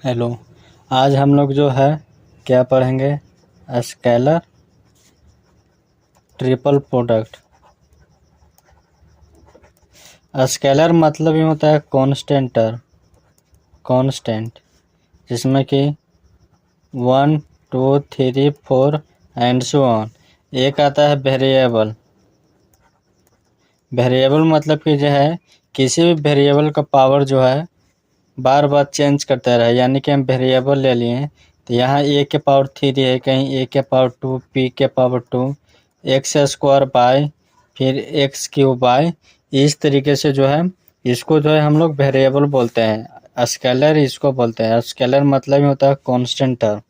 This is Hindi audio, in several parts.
हेलो। आज हम लोग जो है क्या पढ़ेंगे, स्केलर ट्रिपल प्रोडक्ट। स्केलर मतलब ही होता है कांस्टेंट, जिसमें कि 1 2 3 4 एंड सो ऑन। एक आता है वेरिएबल मतलब कि जो है किसी भी वेरिएबल का पावर जो है बार बार चेंज करता रहे, यानी कि हम वेरिएबल ले लिए तो यहाँ a के पावर 3 है, कहीं a के पावर 2, p के पावर 2, एक्स स्क्वायर बाय फिर एक्स क्यूब बाय। इस तरीके से जो है इसको जो है हम लोग वेरिएबल बोलते हैं, स्केलर इसको बोलते हैं। स्केलर मतलब ही होता है कांस्टेंट टर्म।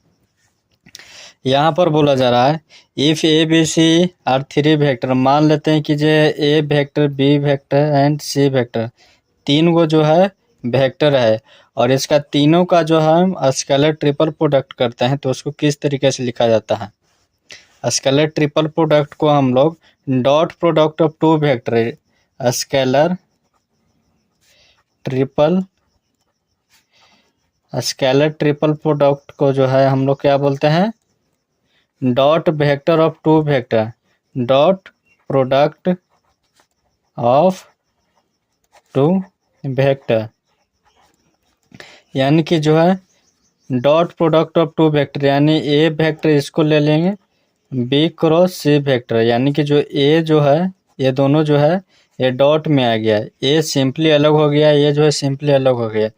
यहाँ पर बोला जा रहा है if A B C are 3 vector. मान लेते हैं कि जो A vector, B vector and C vector, तीन गो जो है वेक्टर है और इसका तीनों का जो है हम स्केलर ट्रिपल प्रोडक्ट करते हैं तो उसको किस तरीके से लिखा जाता है। स्केलर ट्रिपल प्रोडक्ट को हम लोग dot product of two vector, scalar triple product को जो है हम लोग क्या बोलते हैं, dot vector of two vector, dot product of two vector. यानी कि जो है dot product of two vector, यानी ए वेक्टर इसको ले लेंगे बी क्रॉस सी वेक्टर, यानी कि जो ए जो है ये दोनों जो है ये डॉट में आ गया, ए सिंपली अलग हो गया, ये जो है सिंपली अलग हो गया,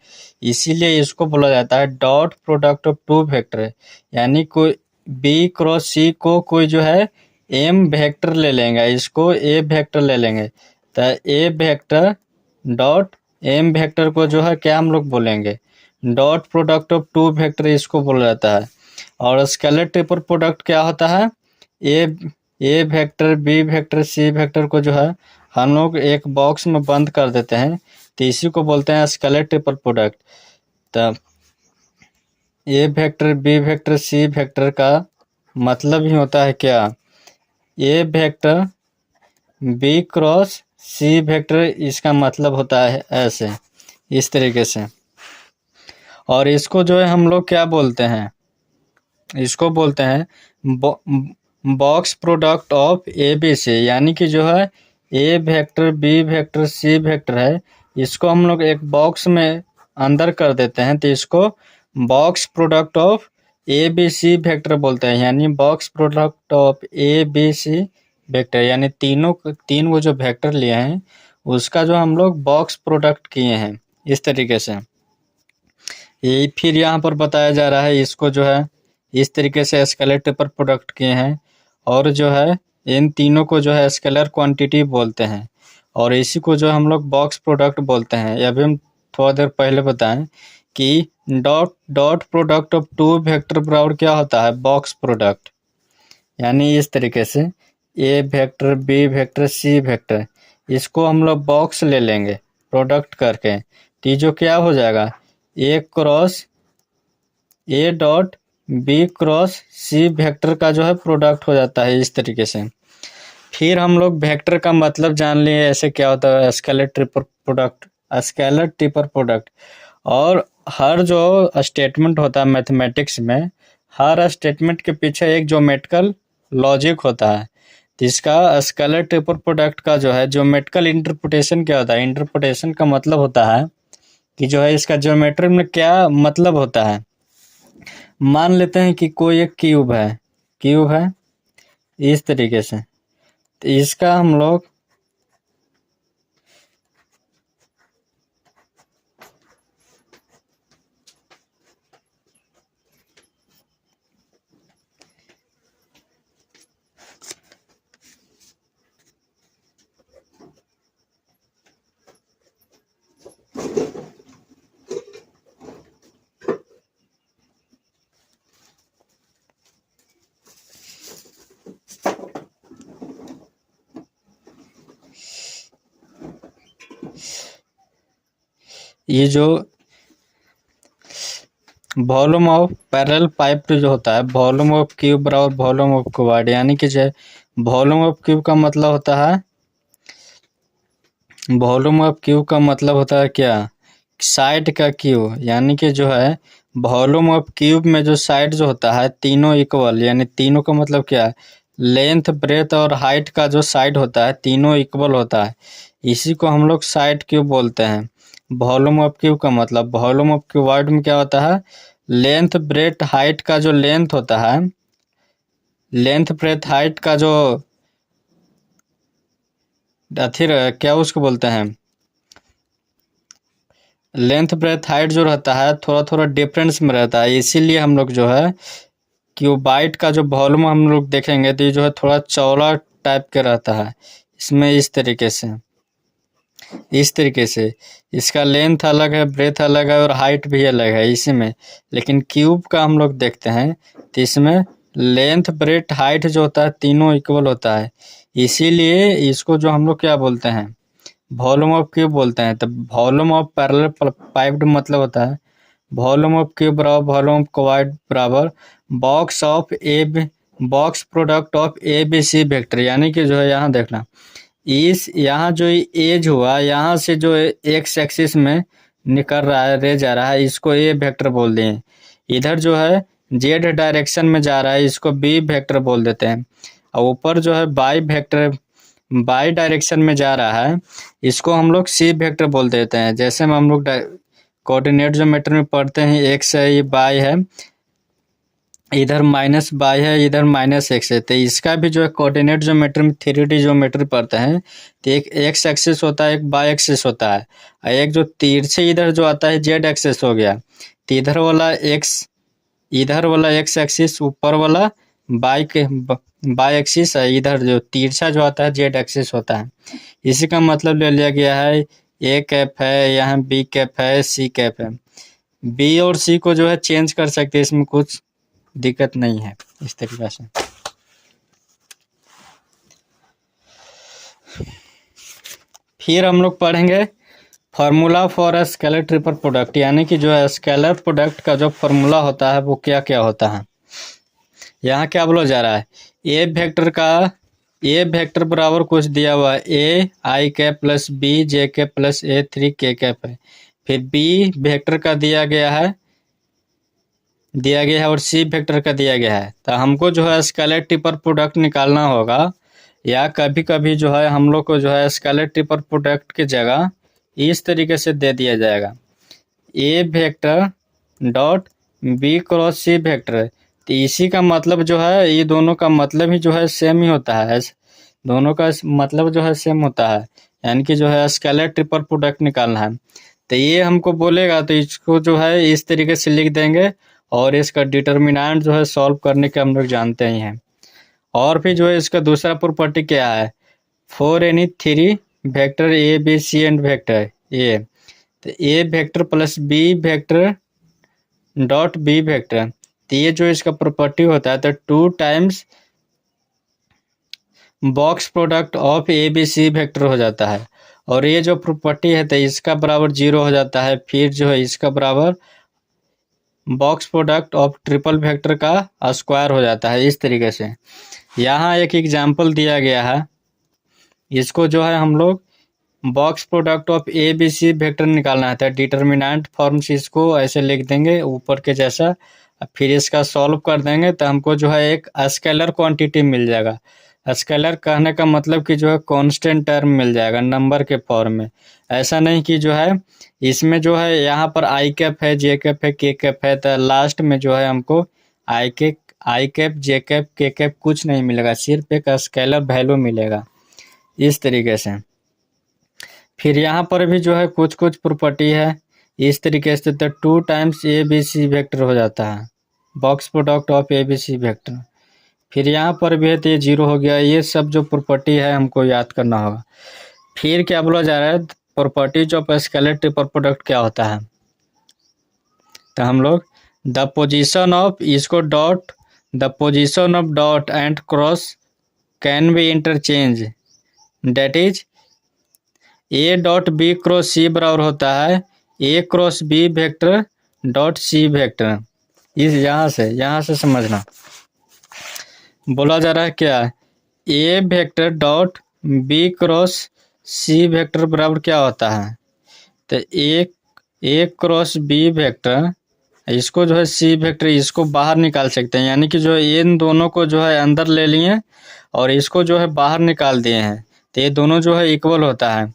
इसीलिए इसको बोला जाता है dot product of two vector. यानी कोई बी क्रॉस सी को कोई जो है एम वेक्टर ले लेंगे, इसको ए वेक्टर ले लेंगे तो A vector dot M vector को जो है क्या हम लोग बोलेंगे, dot product of two vector इसको बोला जाता है। और स्केलर ट्रिपल प्रोडक्ट क्या होता है, A vector, B vector, C vector को जो है हम लोग एक बॉक्स में बंद कर देते हैं तो इसी को बोलते हैं स्केलर ट्रिपल प्रोडक्ट। तब ए vector, B vector, C vector का मतलब ही होता है क्या, A vector B cross C vector, इसका मतलब होता है ऐसे, इस तरीके से। और इसको जो है हम लोग क्या बोलते हैं, इसको बोलते हैं box product of A B C. यानी कि जो है A vector, B vector, C vector है, इसको हम लोग एक बॉक्स में अंदर कर देते हैं तो इसको box product of A B C vector बोलते हैं। यानी box product of A B C vector, यानी तीन वो जो वेक्टर लिए हैं उसका जो हम लोग बॉक्स प्रोडक्ट किए हैं, इस तरीके से। ये फिर यहाँ पर बताया जा रहा है इसको जो है इस तरीके से स्केलर ट्रिपल प्रोडक्ट किए हैं और जो है इन तीनों को जो है स्केलर क्वांटिटी बोलते हैं और इसी को जो हम लोग बॉक्स प्रोडक्ट बोलते हैं। अभी हम थोड़ा देर पहले बताएं कि dot product of two vector बराबर क्या होता है, बॉक्स प्रोडक्ट। यानी इस तरीके से ए vector, B vector, C vector, इसको हम लोग बॉक्स ले लेंगे प्रोडक्ट करके तो जो क्या हो जाएगा, A cross A dot B cross C vector का जो है प्रोडक्ट हो जाता है, इस तरीके से। फिर हम लोग वेक्टर का मतलब जान लिए ऐसे क्या होता है, स्केलर ट्रिपल प्रोडक्ट। और हर जो स्टेटमेंट होता है मैथमेटिक्स में, हर स्टेटमेंट के पीछे एक ज्योमेट्रिकल लॉजिक होता है। तो इसका स्केलर ट्रिपल प्रोडक्ट का जो है ज्योमेट्रिकल इंटरप्रिटेशन क्या होता है, इंटरप्रिटेशन का मतलब होता है कि जो है इसका ज्योमेट्री में क्या मतलब होता है। मान लेते हैं कि कोई एक क्यूब है इस तरीके से, तो इसका हम लोग ये जो वॉल्यूम ऑफ पैरेलल पाइप जो होता है, वॉल्यूम ऑफ क्यूब बराबर वॉल्यूम ऑफ क्यूबॉइड। यानी कि जो वॉल्यूम ऑफ क्यूब का मतलब होता है, वॉल्यूम ऑफ क्यूब का मतलब होता है क्या, साइड का क्यू, यानी कि जो है वॉल्यूम ऑफ क्यूब में जो साइड जो होता है तीनों इक्वल, यानी तीनों का मतलब क्या है, लेंथ ब्रेथ और हाइट का जो साइड होता है तीनों इक्वल होता है, इसी को हम लोग साइड क्यूब बोलते हैं। वॉल्यूम ऑफ क्यूब का मतलब, वॉल्यूम ऑफ क्यूबॉइड में क्या होता है, लेंथ ब्रेथ हाइट का जो लेंथ होता है, लेंथ ब्रेथ हाइट का जो क्या उसको बोलते हैं, लेंथ ब्रेथ हाइट जो रहता है थोड़ा थोड़ा डिफरेंस में रहता है, इसीलिए हम लोग जो है क्यूबाइट का जो वॉल्यूम हम लोग देखेंगे तो ये जो है थोड़ा चौड़ा टाइप का रहता है। इसमें इस तरीके से इसका लेंथ अलग है, ब्रेथ अलग है और हाइट भी अलग है इसी में। लेकिन क्यूब का हम लोग देखते हैं तो इसमें लेंथ ब्रेथ हाइट जो होता है तीनों इक्वल होता है, इसीलिए इसको जो हम लोग क्या बोलते हैं, वॉल्यूम ऑफ क्यूब बोलते हैं। तो वॉल्यूम ऑफ पैरेलल पाइप्ड मतलब होता है वॉल्यूम ऑफ क्यूब बराबर वॉल्यूम ऑफ क्यूबॉइड बराबर box product of A B C vector. यानी कि जो है यहाँ देखना, इस यहाँ जो एज हुआ यहाँ से जो एक्स एक्सिस में निकल रहा है, रे जा रहा है, इसको ए वेक्टर बोल दें। इधर जो है जेड डायरेक्शन में जा रहा है, इसको बी वेक्टर बोल देते हैं। और ऊपर जो है बाई डायरेक्शन में जा रहा है, इसको हम लोग सी वेक्टर बोल देते हैं। जैसे हम लोग कोऑर्डिनेट ज्योमेट्री में पढ़ते हैं, एक्स है, ये बाई है, इधर माइनस बाई है, इधर माइनस एक्स है। तो इसका भी जो है कोऑर्डिनेट ज्योमेट्री में 3D ज्योमेट्री पढ़ते हैं तो एक एक्स एक्सिस होता है, एक बाई एक्सिस होता है, और एक जो तिरछे इधर जो आता है जेड एक्सिस हो गया। तो इधर वाला एक्स एक्सिस, ऊपर वाला बाई एक्सिस है, इधर जो तिरछा जो आता है जेड एक्सिस होता है। इसी का मतलब ले लिया गया है, ए कैप है, यहाँ बी कैप है, सी कैप है। बी और सी को जो है चेंज कर सकते हैं, इसमें कुछ दिक्कत नहीं है इस तरीके से। फिर हम लोग पढ़ेंगे formula for scalar triple product, यानी कि जो है स्केलर प्रोडक्ट का जो फार्मूला होता है वो क्या क्या होता है। यहाँ क्या बोला जा रहा है, ए वेक्टर बराबर कुछ दिया हुआ है, A I cap plus B J cap plus A 3 K cap है। फिर बी वेक्टर का दिया गया है और सी वेक्टर का दिया गया है। तो हमको जो है स्केलर ट्रिपल प्रोडक्ट निकालना होगा, या कभी कभी जो है हम लोग को जो है स्केलर ट्रिपल प्रोडक्ट की जगह इस तरीके से दे दिया जाएगा, ए vector dot B cross C vector. तो इसी का मतलब जो है, ये दोनों का मतलब ही जो है सेम ही होता है, दोनों का मतलब जो है सेम होता है, यानी कि जो है स्केलर ट्रिपल प्रोडक्ट निकालना है। तो ये हमको बोलेगा तो इसको जो है इस तरीके से लिख देंगे, और इसका डिटर्मिनेंट जो है सॉल्व करने के हम लोग जानते ही हैं। और फिर जो है इसका दूसरा प्रॉपर्टी क्या है, for any 3 vector A B C and vector A, तो A vector plus B vector dot B vector, तो ये जो इसका प्रॉपर्टी होता है तो 2 times box product of A B C vector हो जाता है। और ये जो प्रॉपर्टी है तो इसका बराबर 0 हो जाता है, फिर जो है इसका बराबर box product of triple vector का स्क्वायर हो जाता है। इस तरीके से यहाँ एक एग्जाम्पल दिया गया है, इसको जो है हम लोग box product of A B C vector निकालना है, तो डिटर्मिनेंट फॉर्म से इसको ऐसे लिख देंगे ऊपर के जैसा, फिर इसका सॉल्व कर देंगे तो हमको जो है एक स्केलर क्वांटिटी मिल जाएगा। स्केलर कहने का मतलब कि जो है कांस्टेंट टर्म मिल जाएगा नंबर के फॉर्म में। ऐसा नहीं कि जो है इसमें जो है यहाँ पर आई कैप है, जे कैप है, के कैप है, तो लास्ट में जो है हमको आई कैप जे कैप के कैप कुछ नहीं मिलेगा, सिर्फ एक स्केलर वैल्यू मिलेगा इस तरीके से। फिर यहाँ पर भी जो है कुछ कुछ प्रॉपर्टी है इस तरीके से, तो 2 times A B C vector हो जाता है, box product of A B C vector. फिर यहाँ पर भी है तो ये 0 हो गया। ये सब जो प्रॉपर्टी है हमको याद करना होगा। फिर क्या बोला जा रहा है, properties of scalar triple product क्या होता है, तो हम लोग the position of dot and cross can be interchange, that is A dot B cross C बराबर होता है A cross B vector dot C vector. इस यहाँ से समझना, बोला जा रहा है क्या, A vector dot B cross C vector बराबर क्या होता है, तो ए क्रॉस बी वेक्टर, इसको जो है सी वेक्टर, इसको बाहर निकाल सकते हैं, यानी कि जो है इन दोनों को जो है अंदर ले लिए और इसको जो है बाहर निकाल दिए हैं, तो ये दोनों जो है इक्वल होता है।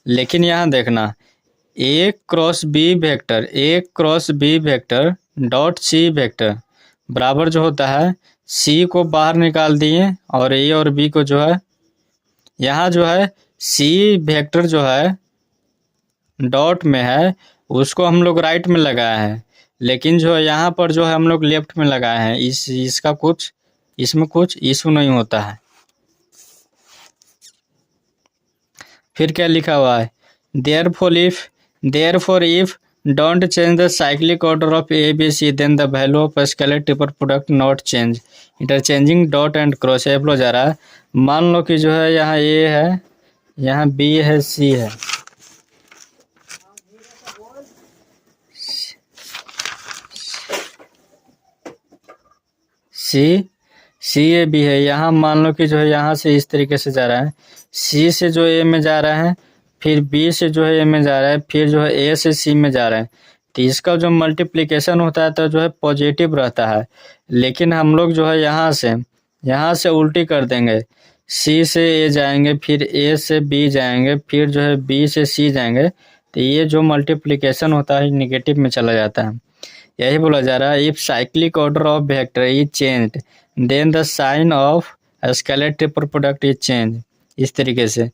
लेकिन यहाँ देखना, A cross B vector, A cross B vector dot C vector बराबर जो होता है, सी को बाहर निकाल दिए और ए और बी को जो है, यहाँ जो है सी वेक्टर जो है डॉट में है उसको हम लोग राइट में लगाए हैं, लेकिन जो है यहाँ पर जो है हम लोग लेफ्ट में लगाए हैं। इसका कुछ इसमें कुछ इशू नहीं होता है। फिर क्या लिखा हुआ है, therefore if don't change the cyclic order of A B C then the value of scalar triple product not change, interchanging dot and cross। ये बोला जा रहा है, मान लो कि जो है यहाँ A है, यहाँ B है, C है, सी ए बी है। यहाँ मान लो कि जो है यहाँ से इस तरीके से जा रहा है, सी से जो ए में जा रहा है, फिर बी से जो है ए में जा रहा है, फिर जो है ए से सी में जा रहा है, तो इसका जो मल्टीप्लिकेशन होता है तो जो है पॉजिटिव रहता है। लेकिन हम लोग जो है यहाँ से उल्टी कर देंगे, सी से ए जाएंगे, फिर ए से बी जाएंगे, फिर जो है बी से सी जाएंगे, तो ये जो मल्टीप्लिकेशन होता है निगेटिव में चला जाता है। यही बोला जा रहा है, if cyclic order of vector is changed then the sign of scalar triple product is change. इस तरीके से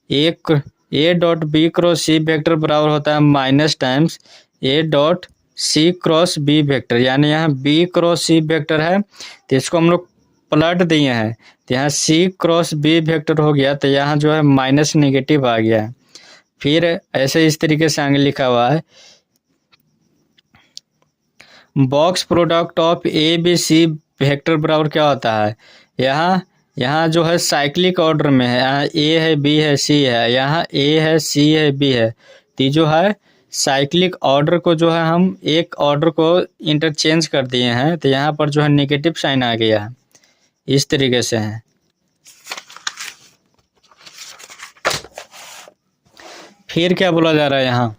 एक A dot B cross C vector बराबर होता है minus times A dot C cross B vector, यानी यहाँ बी क्रॉस सी वेक्टर है तो इसको हम लोग पलट दिए हैं, तो यहाँ सी क्रॉस बी वेक्टर हो गया, तो यहाँ जो है माइनस नेगेटिव आ गया है। फिर ऐसे इस तरीके से आगे लिखा हुआ है, box product of A B C vector बराबर क्या होता है, यहाँ जो है साइक्लिक ऑर्डर में है, यहाँ ए है, बी है, सी है, यहाँ ए है, सी है, बी है, तो जो है साइक्लिक ऑर्डर को जो है हम एक ऑर्डर को इंटरचेंज कर दिए हैं, तो यहाँ पर जो है नेगेटिव साइन आ गया है। इस तरीके से है। फिर क्या बोला जा रहा है यहाँ,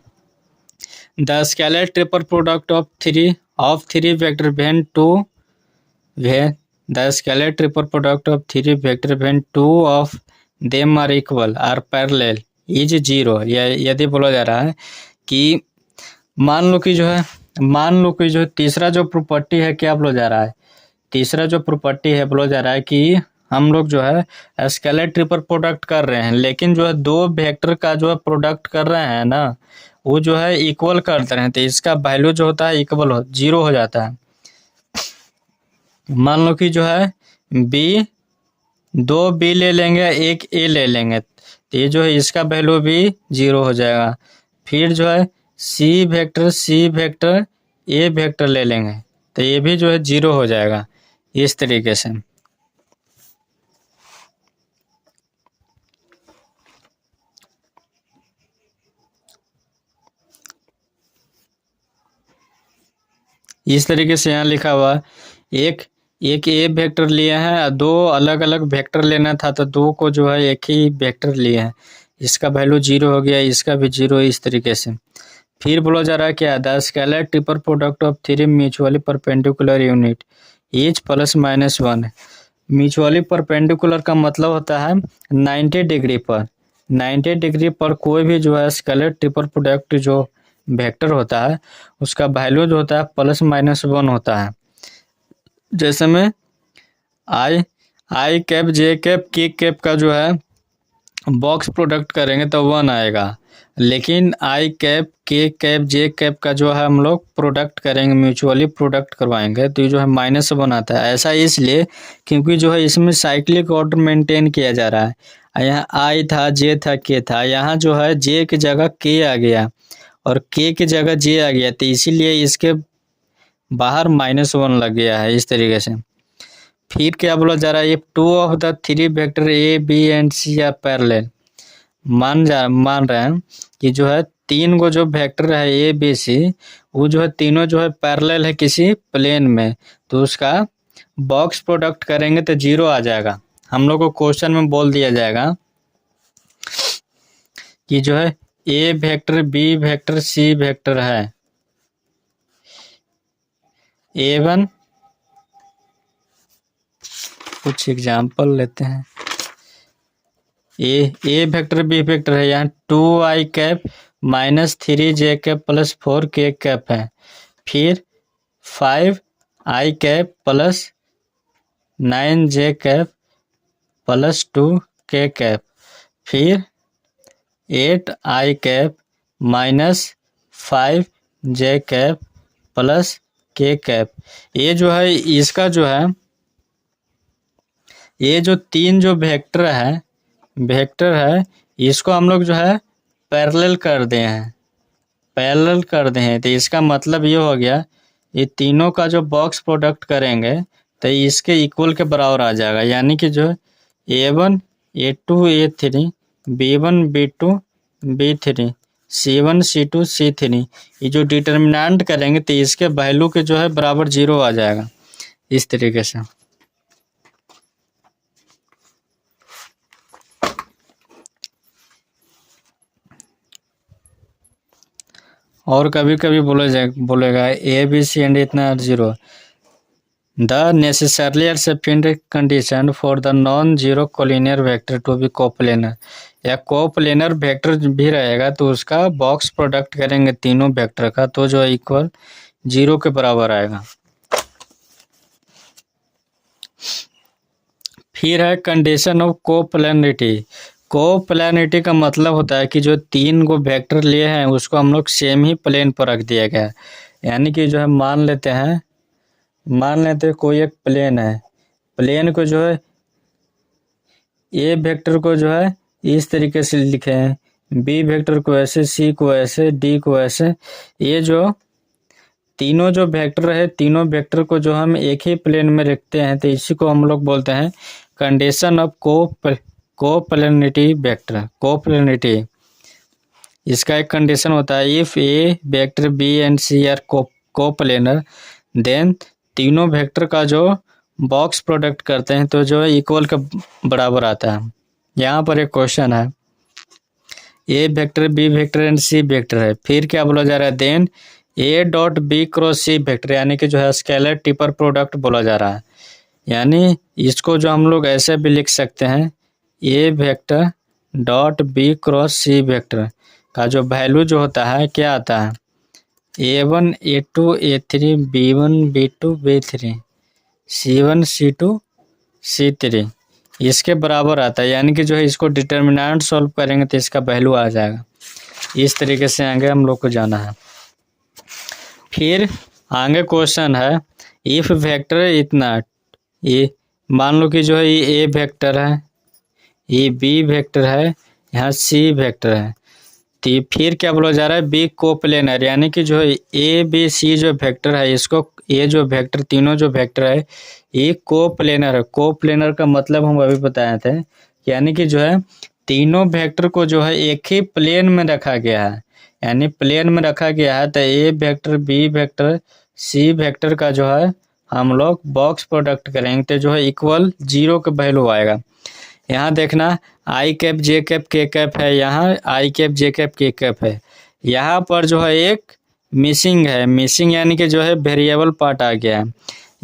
the scalar triple product of three vector when two the scalar triple product of three vector when two of them are equal or parallel is zero। यदि बोला जा रहा है कि मान लो कि जो तीसरा जो प्रॉपर्टी है, क्या बोला जा रहा है, तीसरा जो प्रॉपर्टी है बोला जा रहा है कि हम लोग जो है स्केलर ट्रिपल प्रोडक्ट कर रहे हैं, लेकिन जो है दो वेक्टर का जो है प्रोडक्ट कर रहे हैं ना, वो जो है इक्वल कर रहे हैं, तो इसका वैल्यू जो होता है इक्वल जीरो हो जाता है। मान लो कि जो है बी, दो बी ले लेंगे, एक ए ले लेंगे, तो ये जो है इसका वैल्यू भी जीरो हो जाएगा। फिर जो है सी वेक्टर ए वेक्टर ले लेंगे, तो ये भी जो है जीरो हो जाएगा। इस तरीके से यहाँ लिखा हुआ, एक ए वेक्टर लिए हैं, दो अलग अलग वेक्टर लेना था तो दो को जो है एक ही वेक्टर लिए हैं, इसका वैल्यू जीरो हो गया, इसका भी जीरो। इस तरीके से फिर बोला जा रहा है क्या, the scalar triple product of three mutually perpendicular unit each plus minus one. Mutually perpendicular का मतलब होता है 90 डिग्री पर, 90 डिग्री पर कोई भी जो है स्केलर ट्रिपल प्रोडक्ट जो वेक्टर होता है उसका वैल्यू जो होता है प्लस माइनस वन होता है। जैसे में आई कैप जे कैप के कैप का जो है बॉक्स प्रोडक्ट करेंगे तो वन आएगा, लेकिन आई कैप के कैप जे कैप का जो है हम लोग प्रोडक्ट करेंगे, म्यूचुअली प्रोडक्ट करवाएंगे, तो जो है माइनस वन आता है। ऐसा इसलिए क्योंकि जो है इसमें साइक्लिक ऑर्डर मेंटेन किया जा रहा है। यहाँ आई था, जे था, के था, यहाँ जो है जे की जगह के आ गया और के की जगह जे आ गया, तो इसीलिए इसके बाहर माइनस वन लग गया है। इस तरीके से फिर क्या बोला जा रहा है, if two of the three vector A B and C are parallel, मान रहे हैं कि जो है तीन को जो वेक्टर है ए बी सी, वो जो है तीनों जो है पैरेलल है किसी प्लेन में, तो उसका बॉक्स प्रोडक्ट करेंगे तो जीरो आ जाएगा। हम लोग को क्वेश्चन में बोल दिया जाएगा कि जो है A vector, B vector, C vector है। A1 कुछ एग्जाम्पल लेते हैं। ए वेक्टर बी वेक्टर है, यहाँ 2i cap minus 3j cap plus 4k cap है। फिर 5i cap plus 9j cap plus 2k cap. फिर 8i cap minus 5j cap plus k cap. ये जो है इसका जो है, ये जो तीन जो वेक्टर है इसको हम लोग जो है पैरेलल कर दिए हैं। तो इसका मतलब ये हो गया, ये तीनों का जो बॉक्स प्रोडक्ट करेंगे तो इसके इक्वल के बराबर आ जाएगा। यानी कि जो A1 A2 A3 B1 B2 B3 C1 C2 C3 ये जो डिटर्मिनेंट करेंगे तो इसके वैल्यू के जो है बराबर 0 आ जाएगा, इस तरीके से। और कभी कभी बोलेगा ABC एंड इतना 0 the necessarily accepted condition for the non zero collinear vector to be coplanar, या कोप्लेनर वेक्टर भी रहेगा तो उसका बॉक्स प्रोडक्ट करेंगे तीनों वेक्टर का तो जो इक्वल 0 के बराबर आएगा। फिर है कंडीशन ऑफ कोप्लेनिटी। कोप्लेनिटी का मतलब होता है कि जो तीन को वेक्टर लिए हैं उसको हम लोग सेम ही प्लेन पर रख दिया गया है। यानी कि जो है मान लेते हैं कोई एक प्लेन है, प्लेन को जो है ए वेक्टर को जो है इस तरीके से लिखे हैं, बी वेक्टर को ऐसे, सी को ऐसे, डी को ऐसे। ये जो तीनों जो वेक्टर है, तीनों वेक्टर को जो हम एक ही प्लेन में रखते हैं तो इसी को हम लोग बोलते हैं condition of coplanarity vector. Coplanarity इसका एक कंडीशन होता है, if A vector B and C are coplanar then तीनों वेक्टर का जो बॉक्स प्रोडक्ट करते हैं तो जो है इक्वल के बराबर आता है। यहाँ पर एक क्वेश्चन है, A vector B vector and C vector है, फिर क्या बोला जा रहा है, then A dot B cross C vector, यानी कि जो है स्केलर टिपर प्रोडक्ट बोला जा रहा है। यानी इसको जो हम लोग ऐसे भी लिख सकते हैं, ए vector dot B cross C vector का जो वैल्यू जो होता है क्या आता है, A1 A2 A3 B1 B2 B3 C1 C2 C3 इसके बराबर आता है। यानी कि जो है इसको डिटर्मिनेंट सॉल्व करेंगे तो इसका वैल्यू आ जाएगा। इस तरीके से आगे हम लोग को जाना है। फिर आगे क्वेश्चन है, इफ वेक्टर इतना, ये मान लो कि जो है ये A वेक्टर है, ये B वेक्टर है, यहाँ C वेक्टर है, तो फिर क्या बोला जा रहा है, बी कोप्लेनर। यानी कि जो है ए बी सी जो वेक्टर है इसको, ये जो वेक्टर तीनों जो वेक्टर है ये कोप्लेनर है। कोप्लेनर का मतलब हम अभी बताए थे, यानी कि जो है तीनों वेक्टर को जो है एक ही प्लेन में रखा गया है। यानी प्लेन में रखा गया है तो A vector B vector C vector का जो है हम लोग बॉक्स प्रोडक्ट करेंगे तो जो है इक्वल 0 का वैल्यू आएगा। यहाँ देखना आई कैप जे कैप के कैप है, यहाँ आई कैप जे कैप के कैप है, यहाँ पर जो है एक मिसिंग है, मिसिंग यानी कि जो है वेरिएबल पार्ट आ गया है।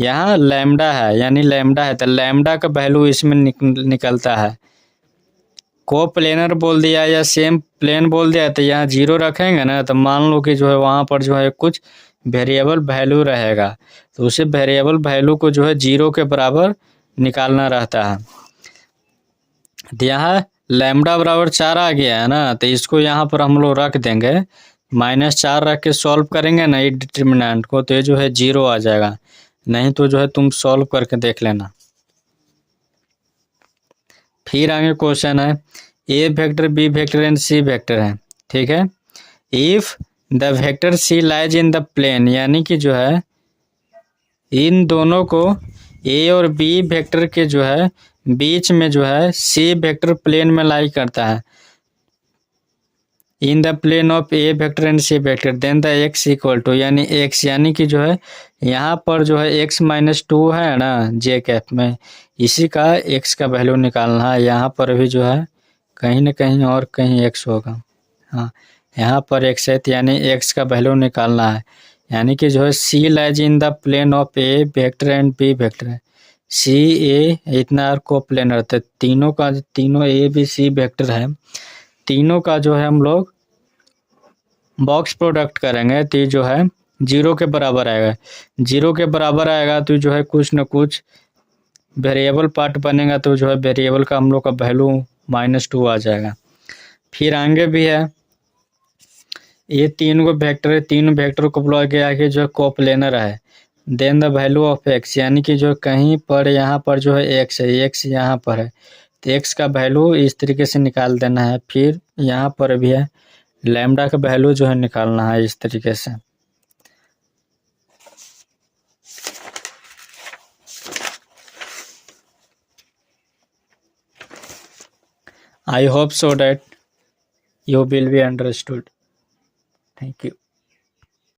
यहाँ लैम्डा है, यानी लैम्डा है तो लैम्डा का वैल्यू इसमें निकलता है। को प्लेनर बोल दिया या सेम प्लेन बोल दिया तो यहाँ 0 रखेंगे ना, तो मान लो कि जो है वहाँ पर जो है कुछ वेरिएबल वैल्यू रहेगा तो उसे वेरिएबल वैल्यू को जो है 0 के बराबर निकालना रहता है। तो यहाँ लैम्डा बराबर 4 आ गया है ना, तो इसको यहाँ पर हम लोग रख देंगे, -4 रख के सॉल्व करेंगे ना ये डिटर्मिनेंट को तो ये जो है 0 आ जाएगा। नहीं तो जो है तुम सॉल्व करके देख लेना। फिर आगे क्वेश्चन है, A vector B vector and C vector है, ठीक है। If the vector C lies in the plane, यानी कि जो है इन दोनों को ए और बी वेक्टर के जो है बीच में जो है सी वेक्टर प्लेन में लाई करता है, in the plane of a vector and C vector then the x equal to, यानी एक्स, यानी कि जो है यहाँ पर जो है x-2 है ना जे कैप में, इसी का x का वैल्यू निकालना है। यहाँ पर भी जो है कहीं ना कहीं और कहीं x होगा। हाँ, यहाँ पर एक्स है तो यानी एक्स का वैल्यू निकालना है। यानी कि जो है c lies in the plane of a vector and b vector है। सी ए इतना को प्लेनर थे, तीनों का तीनों ए बी सी वेक्टर है, तीनों का जो है हम लोग बॉक्स प्रोडक्ट करेंगे तो जो है 0 के बराबर आएगा। 0 के बराबर आएगा तो जो है कुछ न कुछ वेरिएबल पार्ट बनेगा, तो जो है वेरिएबल का हम लोग का वैल्यू -2 आ जाएगा। फिर आगे भी है, ये तीन को वेक्टर है, तीन वेक्टर को प्लॉय किया कि जो कोप्लेनर है, then the value of x, यानी कि जो कहीं पर यहाँ पर जो है एक्स है, एक्स यहाँ पर है तो एक्स का वैल्यू इस तरीके से निकाल देना है। फिर यहाँ पर भी है लैम्डा का वैल्यू जो है निकालना है इस तरीके से। I hope so that you will be understood. Thank you.